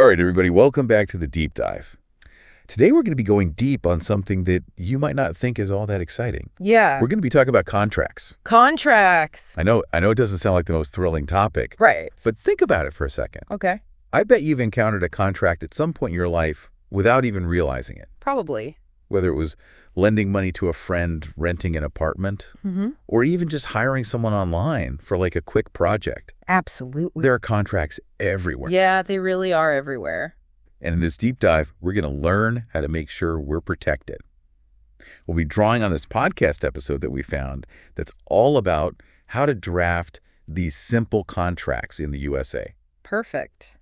All right, everybody, welcome back to the Deep Dive. Today we're going to be going deep on something that you might not think is all that exciting. Yeah. We're going to be talking about contracts. Contracts. I know it doesn't sound like the most thrilling topic. Right. But think about it for a second. Okay. I bet you've encountered a contract at some point in your life without even realizing it. Probably. Whether it was lending money to a friend, renting an apartment, or even just hiring someone online for like a quick project. Absolutely. There are contracts everywhere. Yeah, they really are everywhere. And in this deep dive, we're going to learn how to make sure we're protected. We'll be drawing on this podcast episode that we found that's all about how to draft these simple contracts in the USA. Perfect.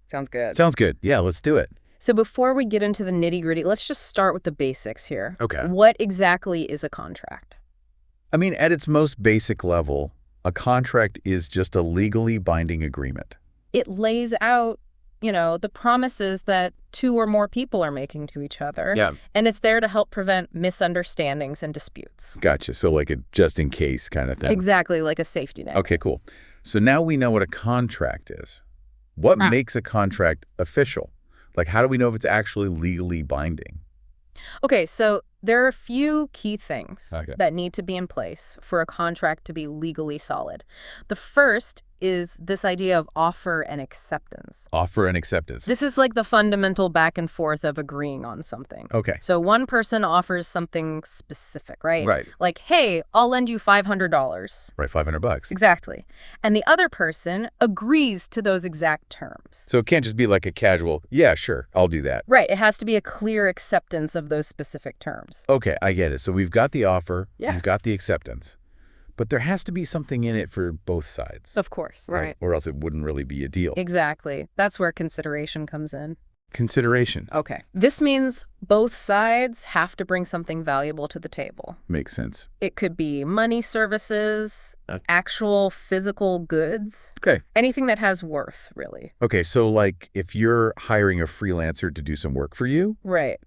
Sounds good. Sounds good. Yeah, let's do it. So before we get into the nitty-gritty, let's just start with the basics here. Okay. What exactly is a contract? I mean, at its most basic level, a contract is just a legally binding agreement. It lays out, the promises that two or more people are making to each other. Yeah. And it's there to help prevent misunderstandings and disputes. Gotcha. So like a just-in-case kind of thing. Exactly, like a safety net. Okay, cool. So now we know what a contract is. What makes a contract official? Like, how do we know if it's actually legally binding? Okay, so there are a few key things that need to be in place for a contract to be legally solid. The first is this idea of offer and acceptance. Offer and acceptance. This is like the fundamental back and forth of agreeing on something. Okay. So one person offers something specific, right? Right. Like, hey, I'll lend you $500. Right, $500. Exactly. And the other person agrees to those exact terms. So it can't just be like a casual, yeah, sure, I'll do that. Right. It has to be a clear acceptance of those specific terms. Okay, I get it. So we've got the offer, Yeah. we've got the acceptance, but there has to be something in it for both sides. Of course. Right. Or else it wouldn't really be a deal. Exactly. That's where consideration comes in. Consideration. Okay. This means both sides have to bring something valuable to the table. Makes sense. It could be money, services, actual physical goods. Okay. Anything that has worth, really. Okay, so like if you're hiring a freelancer to do some work for you, Right.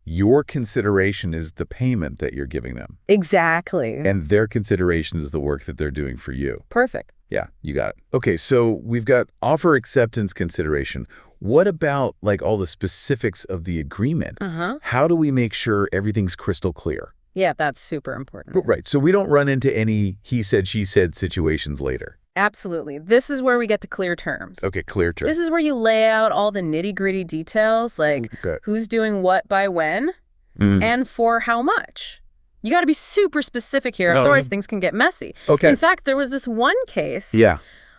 your consideration is the payment that you're giving them. Exactly. And their consideration is the work that they're doing for you. Perfect. Yeah, you got it. Okay, so we've got offer, acceptance, consideration. What about like all the specifics of the agreement? How do we make sure everything's crystal clear? Yeah, that's super important. Right, so we don't run into any he said, she said situations later. Absolutely. This is where we get to clear terms. Okay, clear terms. This is where you lay out all the nitty-gritty details, like who's doing what by when and for how much. You got to be super specific here, otherwise things can get messy. Okay. In fact, there was this one case. Yeah.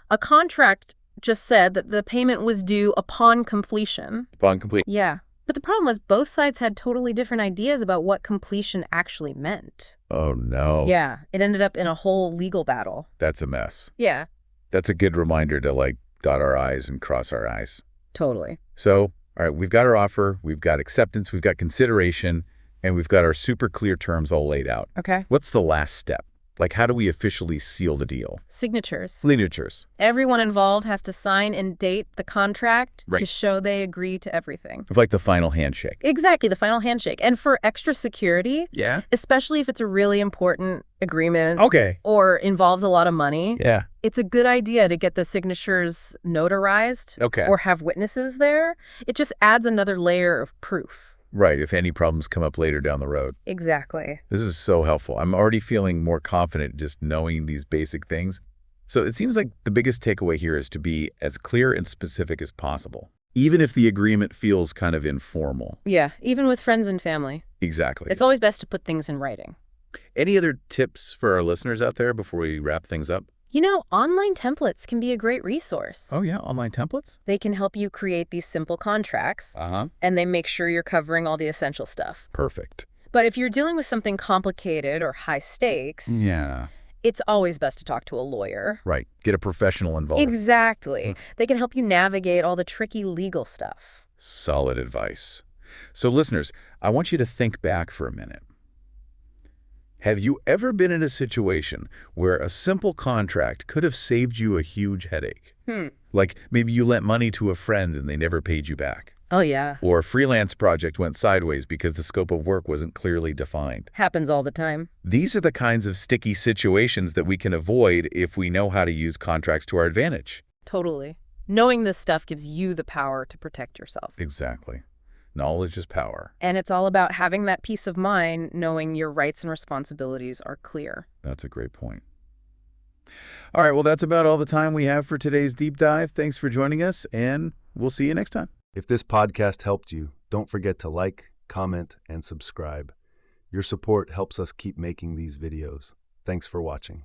A contract just said that the payment was due upon completion. Upon complete. Yeah. But the problem was both sides had totally different ideas about what completion actually meant. Oh, no. Yeah. It ended up in a whole legal battle. That's a mess. Yeah. That's a good reminder to like dot our I's and cross our I's. Totally. So, all right, we've got our offer, we've got acceptance, we've got consideration, and we've got our super clear terms all laid out. Okay. What's the last step? Like, how do we officially seal the deal? Signatures. Signatures. Everyone involved has to sign and date the contract to show they agree to everything. It's like the final handshake. Exactly, the final handshake. And for extra security, Yeah. especially if it's a really important agreement or involves a lot of money, Yeah. it's a good idea to get the signatures notarized or have witnesses there. It just adds another layer of proof. Right, if any problems come up later down the road. Exactly. This is so helpful. I'm already feeling more confident just knowing these basic things. So it seems like the biggest takeaway here is to be as clear and specific as possible, even if the agreement feels kind of informal. Yeah, even with friends and family. Exactly. It's always best to put things in writing. Any other tips for our listeners out there before we wrap things up? Online templates can be a great resource. Oh, yeah, online templates? They can help you create these simple contracts, and they make sure you're covering all the essential stuff. Perfect. But if you're dealing with something complicated or high stakes, it's always best to talk to a lawyer. Right. Get a professional involved. Exactly. They can help you navigate all the tricky legal stuff. Solid advice. So listeners, I want you to think back for a minute. Have you ever been in a situation where a simple contract could have saved you a huge headache? Like maybe you lent money to a friend and they never paid you back. Oh, yeah. Or a freelance project went sideways because the scope of work wasn't clearly defined. Happens all the time. These are the kinds of sticky situations that we can avoid if we know how to use contracts to our advantage. Totally. Knowing this stuff gives you the power to protect yourself. Exactly. Knowledge is power. And it's all about having that peace of mind, knowing your rights and responsibilities are clear. That's a great point. All right, well, that's about all the time we have for today's deep dive. Thanks for joining us, and we'll see you next time. If this podcast helped you, don't forget to like, comment, and subscribe. Your support helps us keep making these videos. Thanks for watching.